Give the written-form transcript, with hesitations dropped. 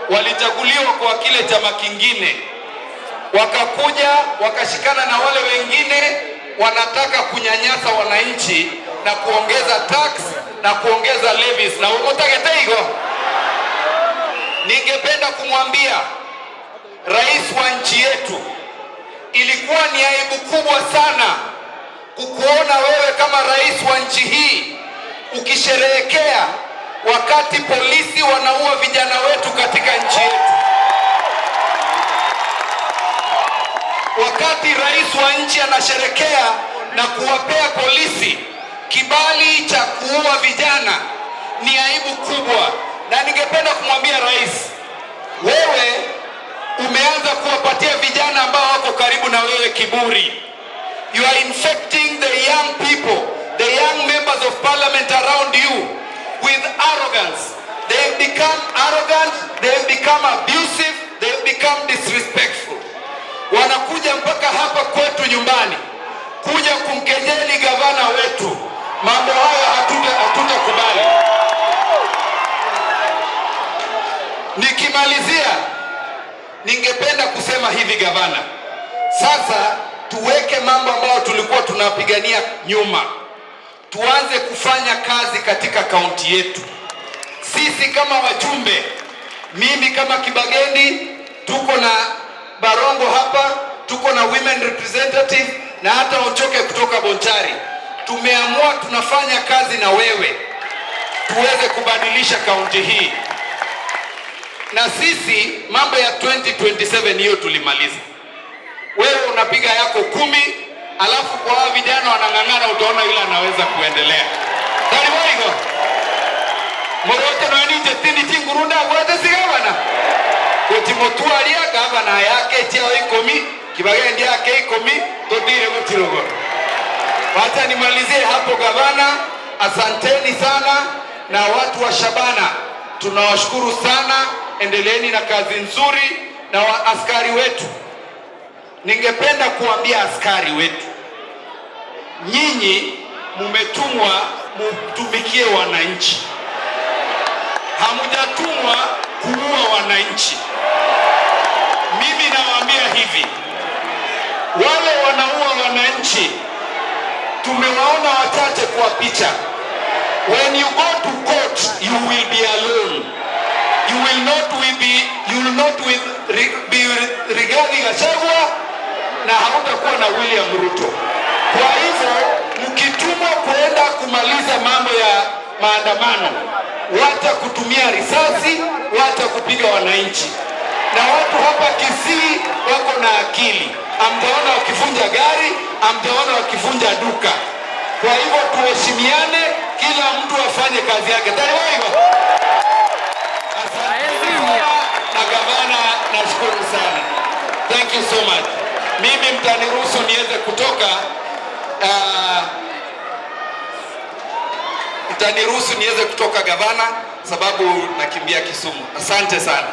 walichaguliwa kwa kile chama kingine, wakakuja wakashikana na wale wengine wanataka kunyanyasa wananchi na kuongeza tax na kuongeza levies na umotageteigo. Ningependa kumwambia rais wa nchi yetu, ilikuwa ni aibu kubwa sana kukuona wewe kama rais wa nchi hii ukisherehekea wakati polisi wanaua vijana wetu katika nchi yetu. Wakati rais wa nchi anasherekea na kuwapea polisi kibali cha kuua vijana, ni aibu kubwa. Na ningependa kumwambia rais, wewe umeanza kuwapatia vijana ambao wako karibu na wewe kiburi. You are infecting the young people, the young members of parliament around you with arrogance. They have become arrogant, they have become abusive, they have become disrespectful. Wanakuja mpaka hapa kwetu nyumbani kuja kumkejeli gavana wetu. Mambo haya hatutakubali. Nikimalizia, ningependa kusema hivi gavana, sasa tuweke mambo ambayo tulikuwa tunapigania nyuma. Tuanze kufanya kazi katika kaunti yetu. Sisi kama wajumbe, mimi kama Kibagendi, tuko na Barongo hapa, tuko na women representative na hata Ochoke kutoka Bonchari. Tumeamua tunafanya kazi na wewe tuweze kubadilisha kaunti hii. Na sisi mambo ya 2027 hiyo tulimaliza. Wewe unapiga yako 10, alafu kwa vijana wanang'ang'ana, utaona yule anaweza kuendelea. Tariwaigo. Morote no ni jetini tingurunda wote sigabana. Kutimotua alia gavana yake chao 10, Kibagendi yake 10, totire mutirogo. Wacha nimalizie hapo gavana. Asanteni sana na watu wa Shabana. Tunawashukuru sana. Endeleeni na kazi nzuri na askari wetu. Ningependa kuambia askari wetu, nyinyi mumetumwa mtumikie wananchi. Hamujatumwa kuua wananchi. Mimi nawaambia hivi, wale wanaua wananchi tumewaona wachache kwa picha. When you go to court, you will be alone. You will not be Rigathi Gachagua na hautakuwa na William Ruto. Kwa hivyo mkitumwa kuenda kumaliza mambo ya maandamano, wacha kutumia risasi, wacha kupiga wananchi. Na watu hapa Kisii wako na akili. Amjaona wakivunja gari, amjaona wakivunja duka. Kwa hivyo tuheshimiane, kila mtu afanye kazi yake. Tariwaigo. Na gavana, nashukuru sana. Thank you so much. Mimi mtaniruhusu niweze kutoka gavana, sababu nakimbia Kisumu. Asante sana.